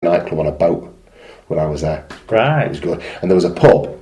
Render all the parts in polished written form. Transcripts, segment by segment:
nightclub on a boat when I was there. Right. It was good. And there was a pub,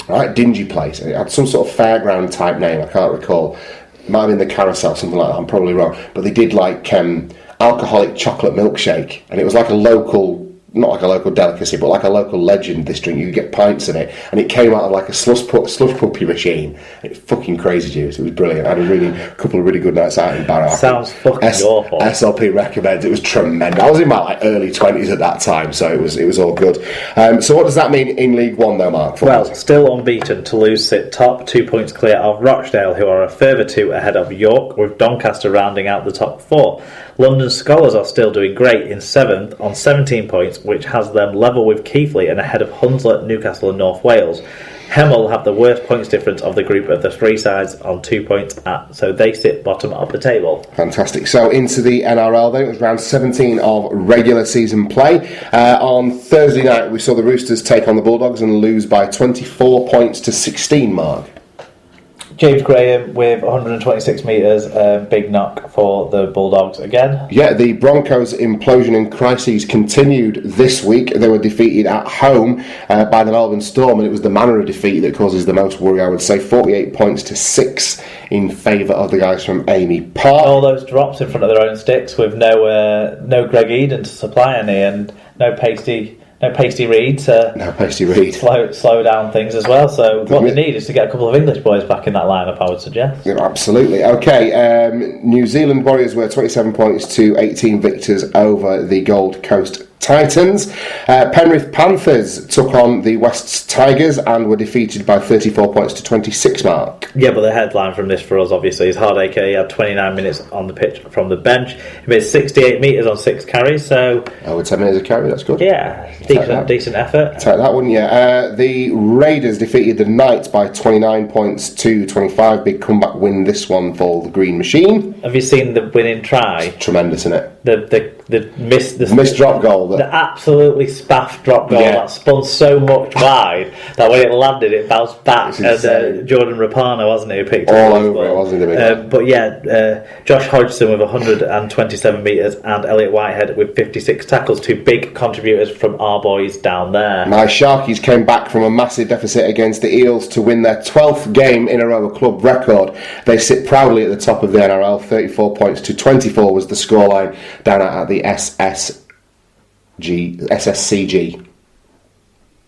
right, dingy place. It had some sort of fairground type name, I can't recall. It might have been the Carousel, something like that, I'm probably wrong. But they did like alcoholic chocolate milkshake, and it was like a local, not like a local delicacy, but like a local legend, this drink. You could get pints in it, and it came out of like a slush puppy machine. It's fucking crazy juice. It was brilliant. I had a couple of really good nights out in Barrow. Sounds fucking awful. SLP recommends. It was tremendous. I was in my early 20s at that time, so it was all good. So what does that mean in League One though, Mark? Well, still unbeaten, Toulouse sit top, 2 points clear of Rochdale, who are a further 2 ahead of York, with Doncaster rounding out the top 4. London Scholars are still doing great in 7th on 17 points, which has them level with Keighley and ahead of Hunslet, Newcastle and North Wales. Hemel have the worst points difference of the group of the 3 sides on 2 points, so they sit bottom of the table. Fantastic. So into the NRL then, it was round 17 of regular season play. On Thursday night we saw the Roosters take on the Bulldogs and lose by 24 points to 16, Mark. James Graham with 126 metres, big knock for the Bulldogs again. Yeah, the Broncos' implosion and crises continued this week. They were defeated at home by the Melbourne Storm, and it was the manner of defeat that causes the most worry, I would say. 48 points to 6 in favour of the guys from Amy Park. All those drops in front of their own sticks with no Greg Eden to supply any, and no Pasty Reid to slow down things as well. So what they need is to get a couple of English boys back in that lineup, I would suggest. Yeah, absolutely. Okay, New Zealand Warriors were 27 points to 18 victors over the Gold Coast Titans. Penrith Panthers took on the Wests Tigers and were defeated by 34 points to 26, Mark. Yeah, but the headline from this for us obviously is Hardacre. He had 29 minutes on the pitch from the bench. He made 68 metres on 6 carries, so... Over 10 minutes a carry, that's good. Yeah, decent effort. Take that, wouldn't you? The Raiders defeated the Knights by 29 points to 25. Big comeback win, this one, for the Green Machine. Have you seen the winning try? It's tremendous, isn't it? The missed drop goal. The absolutely spaffed drop goal that spun so much wide that when it landed, it bounced back. And Jordan Rapana, wasn't it, who picked all over it, wasn't it? But yeah, Josh Hodgson with 127 metres and Elliot Whitehead with 56 tackles, 2 big contributors from our boys down there. My Sharkies came back from a massive deficit against the Eels to win their 12th game in a row, a club record. They sit proudly at the top of the NRL. 34 points to 24 was the scoreline down at the SSCG.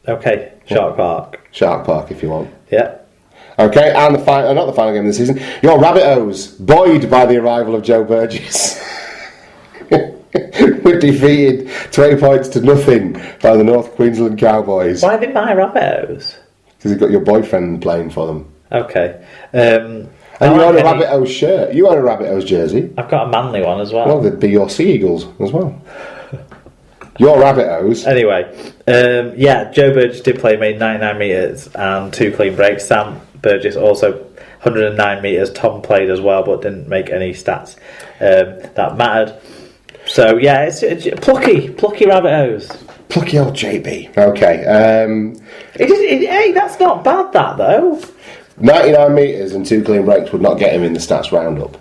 Okay, Shark Park, if you want. Yeah. Okay, and not the final game of the season. Your Rabbitohs, buoyed by the arrival of Joe Burgess, were defeated 20 points to nothing by the North Queensland Cowboys. Why are they my Rabbitohs? Because you've got your boyfriend playing for them. Okay. And you own a Rabbitohs shirt. You own a Rabbitohs jersey. I've got a Manly one as well. Well, they'd be your Sea Eagles as well. Your Rabbitohs. Anyway, Joe Burgess did play, made 99 metres and 2 clean breaks. Sam Burgess also 109 metres. Tom played as well, but didn't make any stats that mattered. So yeah, it's plucky Rabbitohs. Plucky old JB. Okay. Hey, that's not bad, that though. 99 metres and 2 clean breaks would not get him in the stats roundup.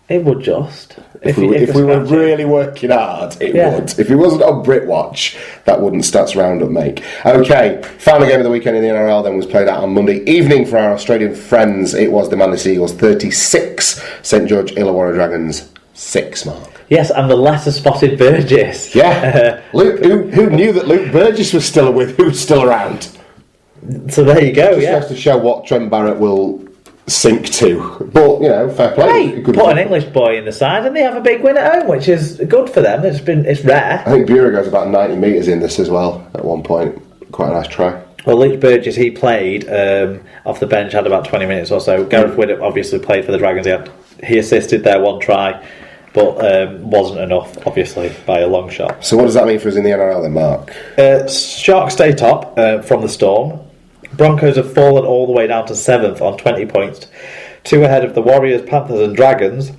It would just. If we were really working hard, it would. If he wasn't on Britwatch, that wouldn't stats roundup make. Okay, final game of the weekend in the NRL then was played out on Monday evening for our Australian friends. It was the Manly Seagulls 36, St George Illawarra Dragons 6, Mark. Yes, and the lesser spotted Burgess. Yeah. Luke, who knew that Luke Burgess was still around? So there you go, Just has to show what Trent Barrett will sink to. But, fair play. Hey, put an English boy in the side and they have a big win at home, which is good for them. It's rare. I think Bureau goes about 90 metres in this as well at one point. Quite a nice try. Well, Luke Burgess, he played off the bench, had about 20 minutes or so. Gareth Widdop obviously played for the Dragons. He assisted their one try, but wasn't enough, obviously, by a long shot. So what does that mean for us in the NRL then, Mark? Sharks stay top from the Storm. Broncos have fallen all the way down to 7th on 20 points, 2 ahead of the Warriors, Panthers and Dragons.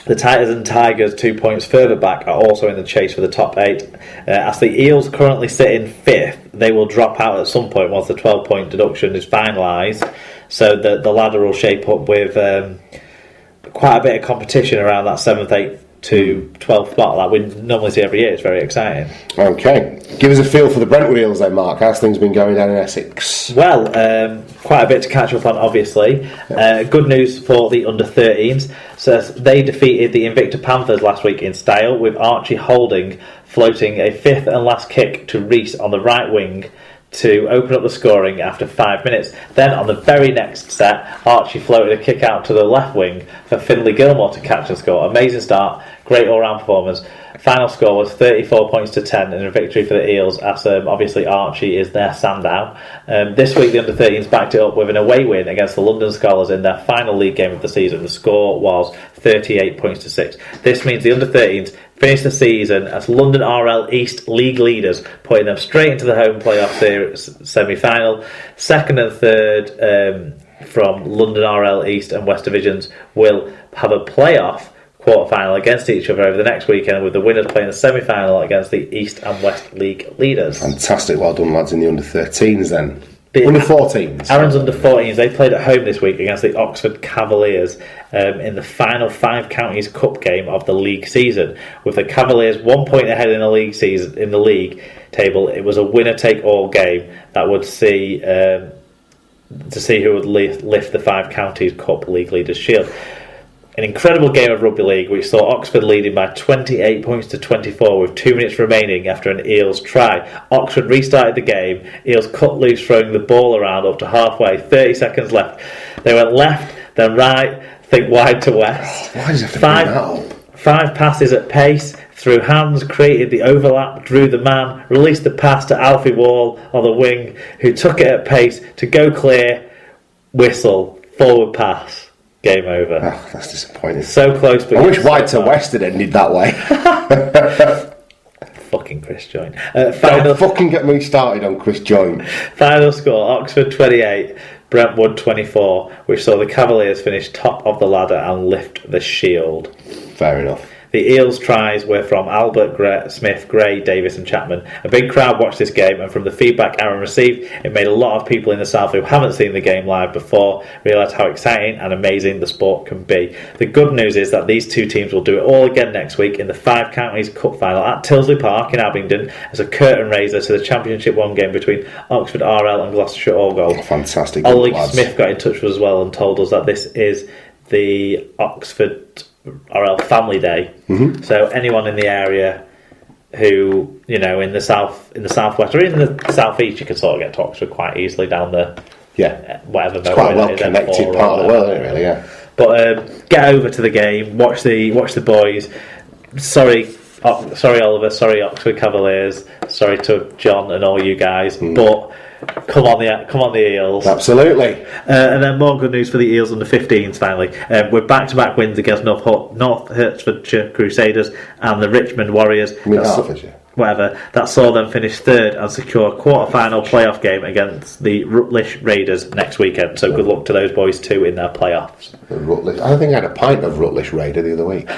The Titans and Tigers, 2 points further back, are also in the chase for the top 8. As the Eels currently sit in 5th, they will drop out at some point once the 12-point deduction is finalised. So the ladder will shape up with quite a bit of competition around that 7th, 8th to 12th spot like we normally see every year. It's very exciting. Okay. Give us a feel for the Brentwood Eels then, Mark. How's things been going down in Essex? Well, quite a bit to catch up on, obviously. Good news for the under-13s. So they defeated the Invicta Panthers last week in style, with Archie Holding floating a fifth and last kick to Reese on the right wing to open up the scoring after 5 minutes. Then on the very next set, Archie floated a kick out to the left wing for Finlay Gilmore to catch and score. Amazing start, great all-round performance. Final score was 34 points to 10 in a victory for the Eels, as obviously Archie is their Sandow. This week the under-13s backed it up with an away win against the London Scholars in their final league game of the season. The score was 38 points to 6. This means the under-13s finished the season as London RL East league leaders, putting them straight into the home playoff semi-final. Second and third from London RL East and West Divisions will have a playoff quarter-final against each other over the next weekend, with the winners playing the semi-final against the East and West League leaders. Fantastic, well done lads in the under-13s then. Under-14s. Aaron's under-14s, they played at home this week against the Oxford Cavaliers in the final 5 counties cup game of the league season. With the Cavaliers 1 point ahead in the league season in the league table, it was a winner-take-all game that would see to see who would lift the 5 counties cup league leaders shield. An incredible game of rugby league which saw Oxford leading by 28 points to 24 with 2 minutes remaining after an Eels try. Oxford restarted the game. Eels cut loose, throwing the ball around up to halfway. 30 seconds left. They went left, then right, think wide to west. Why does it have to bring that up? 5 passes at pace, through hands, created the overlap, drew the man, released the pass to Alfie Wall on the wing, who took it at pace to go clear, whistle, forward pass. Game over. Oh, that's disappointing. So close, but I wish wide to west had ended that way. Fucking Chris Joynt. Don't fucking get me started on Chris Joynt. Final score: Oxford 28, Brentwood 24, which saw the Cavaliers finish top of the ladder and lift the shield. Fair enough. The Eels' tries were from Albert, Smith, Gray, Davis and Chapman. A big crowd watched this game, and from the feedback Aaron received, it made a lot of people in the South who haven't seen the game live before realise how exciting and amazing the sport can be. The good news is that these two teams will do it all again next week in the 5 Counties Cup Final at Tilsley Park in Abingdon as a curtain raiser to the Championship 1 game between Oxford RL and Gloucestershire Allgold. Oh, fantastic. Ollie Smith got in touch with us as well and told us that this is the Oxford RL Family Day. Mm-hmm. So anyone in the area who, you know, in the southwest or in the southeast, you can sort of get to Oxford quite easily down the whatever. It's quite a well connected part of the world, isn't it? Really, yeah. But get over to the game, watch the boys. Sorry, Oliver. Sorry, Oxford Cavaliers. Sorry to John and all you guys, but. Come on the Eels. Absolutely. And then more good news for the Eels under 15s finally. We're back-to-back wins against North Hertfordshire Crusaders and the Richmond Warriors. Hertfordshire? Whatever. That saw them finish third and secure a quarter-final playoff game against the Rutlish Raiders next weekend. So good luck to those boys too in their playoffs. I don't think I had a pint of Rutlish Raider the other week.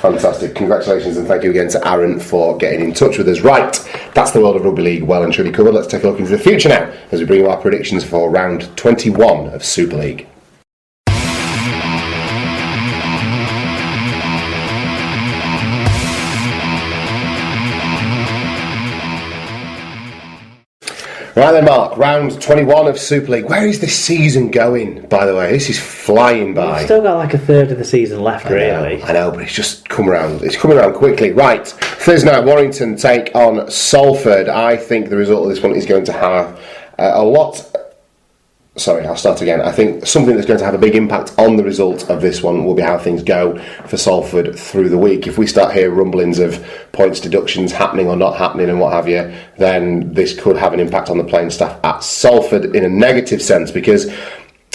Fantastic. Congratulations and thank you again to Aaron for getting in touch with us. Right, that's the world of Rugby League well and truly covered. Let's take a look into the future now as we bring you our predictions for round 21 of Super League. Right then, Mark, round 21 of Super League. Where is this season going, by the way? This is flying by. We've still got like a third of the season left, really. I know, but it's just come around. It's coming around quickly. Right, Thursday night, Warrington take on Salford. I think the result of this one is going to have a lot... Sorry, I'll start again. I think something that's going to have a big impact on the result of this one will be how things go for Salford through the week. If we start hearing rumblings of points deductions happening or not happening and what have you, then this could have an impact on the playing staff at Salford in a negative sense, because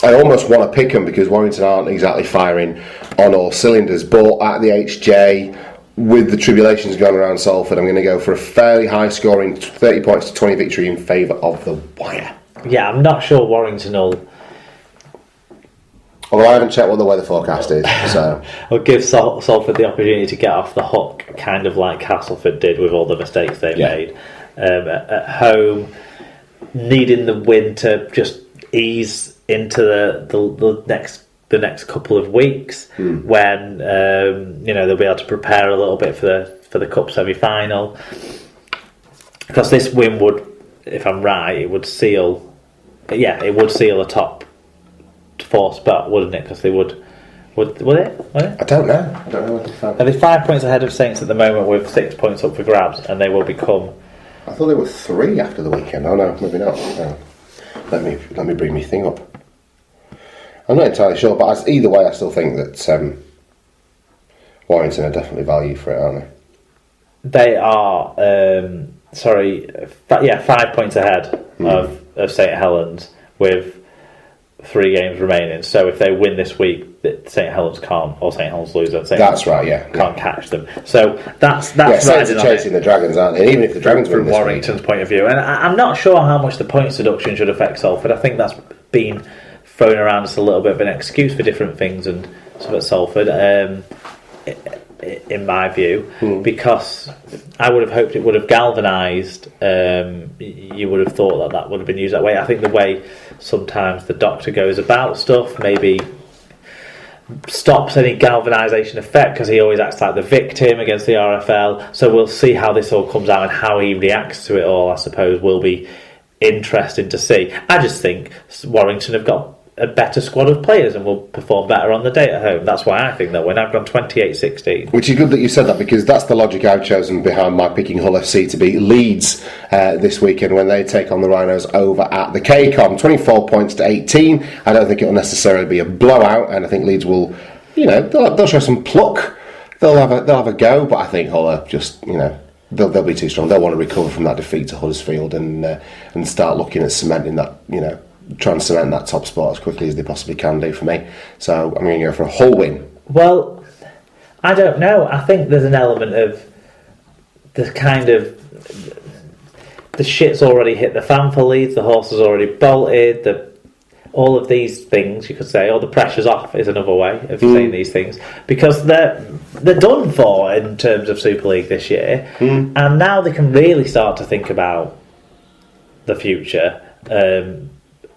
I almost want to pick them because Warrington aren't exactly firing on all cylinders. But at the HJ, with the tribulations going around Salford, I'm going to go for a fairly high scoring 30 points to 20 victory in favour of the Wire. Yeah, I'm not sure Warrington will... Although I haven't checked what the weather forecast is, so... I'll give Salford the opportunity to get off the hook, kind of like Castleford did with all the mistakes they made. At home, needing the win to just ease into the the next couple of weeks when they'll be able to prepare a little bit for the cup semi-final. Because this win would, if I'm right, it would seal a top 4 spot, wouldn't it? Because they would it? I don't know. Are they 5 points ahead of Saints at the moment with 6 points up for grabs, and they will become... I thought they were 3 after the weekend. Oh no, maybe not. No. Let me bring my thing up. I'm not entirely sure, but either way, I still think that Warrington are definitely value for it, aren't they? They are, 5 points ahead of St Helens with 3 games remaining. So if they win this week, St Helens can't, or St Helens lose, and that's right, yeah, can't catch them. So that's Saints are chasing the Dragons, aren't they? And even if the Dragons win from Warrington's point of view, and I'm not sure how much the points deduction should affect Salford. I think that's been thrown around as a little bit of an excuse for different things and stuff at Salford. In my view, because I would have hoped it would have galvanised. You would have thought that would have been used that way. I think the way sometimes the doctor goes about stuff maybe stops any galvanisation effect, because he always acts like the victim against the RFL. So we'll see how this all comes out and how he reacts to it all. I suppose will be interesting to see. I just think Warrington have got a better squad of players and will perform better on the day at home. That's why I think they'll win. I've gone 28-16. Which is good that you said that, because that's the logic I've chosen behind my picking Hull FC to beat Leeds this weekend when they take on the Rhinos over at the KCOM. 24 points to 18. I don't think it will necessarily be a blowout, and I think Leeds will, they'll show some pluck. They'll have a go, but I think Hull are just, they'll be too strong. They'll want to recover from that defeat to Huddersfield and start looking at cementing that, try and cement that top spot as quickly as they possibly can do for me. So I'm going to go for a Hull win. Well, I don't know. I think there's an element of the kind of the shit's already hit the fan for Leeds. The horse has already bolted. All of these things, you could say, the pressure's off is another way of saying these things, because they're done for in terms of Super League this year, and now they can really start to think about the future.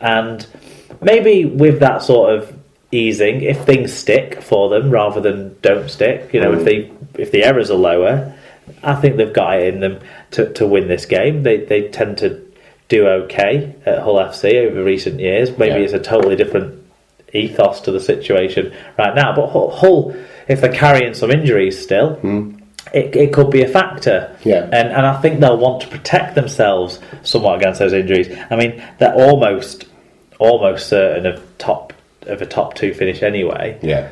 And maybe with that sort of easing, if things stick for them rather than don't stick, if the errors are lower, I think they've got it in them to win this game. They tend to do okay at Hull FC over recent years. Maybe it's a totally different ethos to the situation right now. But Hull, if they're carrying some injuries still, it could be a factor. Yeah. And I think they'll want to protect themselves somewhat against those injuries. I mean, they're almost certain of a top 2 finish anyway. Yeah.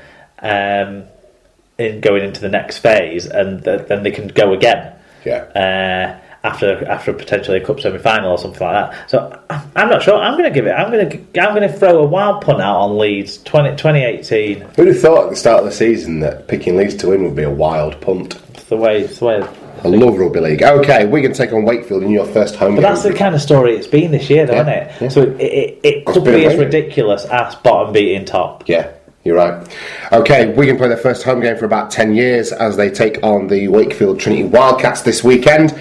In going into the next phase, and then they can go again. Yeah. After potentially a cup semi-final or something like that. So I'm not sure. I'm going to throw a wild punt out on Leeds 2018. Who'd have thought at the start of the season that picking Leeds to win would be a wild punt? It's the way. I love rugby league. Okay, we're going to take on Wakefield in your first home game. But that's the kind of story it's been this year, though, isn't it? Yeah. So it could be as ridiculous as bottom beating top. Yeah. You're right. Okay, Wigan play their first home game for about 10 years as they take on the Wakefield Trinity Wildcats this weekend.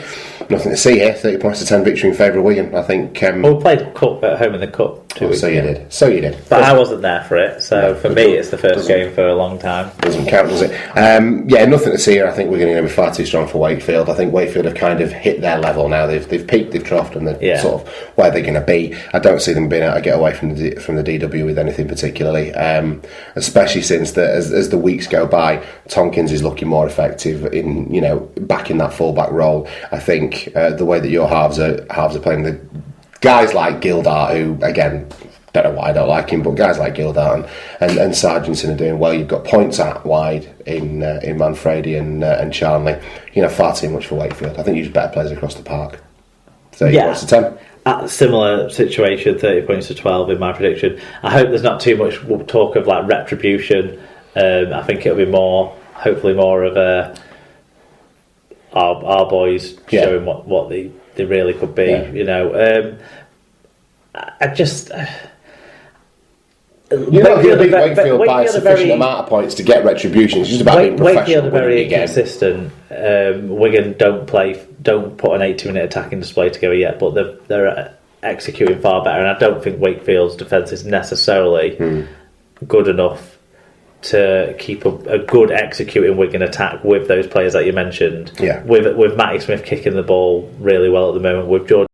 Nothing to see here. 30 points to 10 victory in favour of Wigan. I think. We played cup at home in the cup 2 weeks ago. So you did. But I wasn't there for it. So for me, it's the first game for a long time. Doesn't count, does it? Nothing to see here. I think we're going to be far too strong for Wakefield. I think Wakefield have kind of hit their level now. They've peaked, they've troughed, and they're sort of where they're going to be. I don't see them being able to get away from the DW with anything particularly, especially since as the weeks go by, Tompkins is looking more effective in back in that fullback role. I think the way that your halves are playing, the guys like Gildart, who again, don't know why I don't like him, but guys like Gildart and Sargentson are doing well. You've got points out wide in Manfredi and Charnley. Far too much for Wakefield. I think you just better players across the park. 30 points to 10. At a similar situation, 30 points to 12 in my prediction. I hope there's not too much talk of like retribution. I think it'll be hopefully more of a our boys showing what they really could be. I just. You're not going to beat Wakefield by a sufficient amount of points to get retribution. It's just about being professional. Wakefield are very inconsistent. Wigan don't put an 80-minute attacking display together yet, but they're executing far better. And I don't think Wakefield's defence is necessarily good enough to keep a good executing Wigan attack with those players that you mentioned. Yeah. With Matty Smith kicking the ball really well at the moment, with George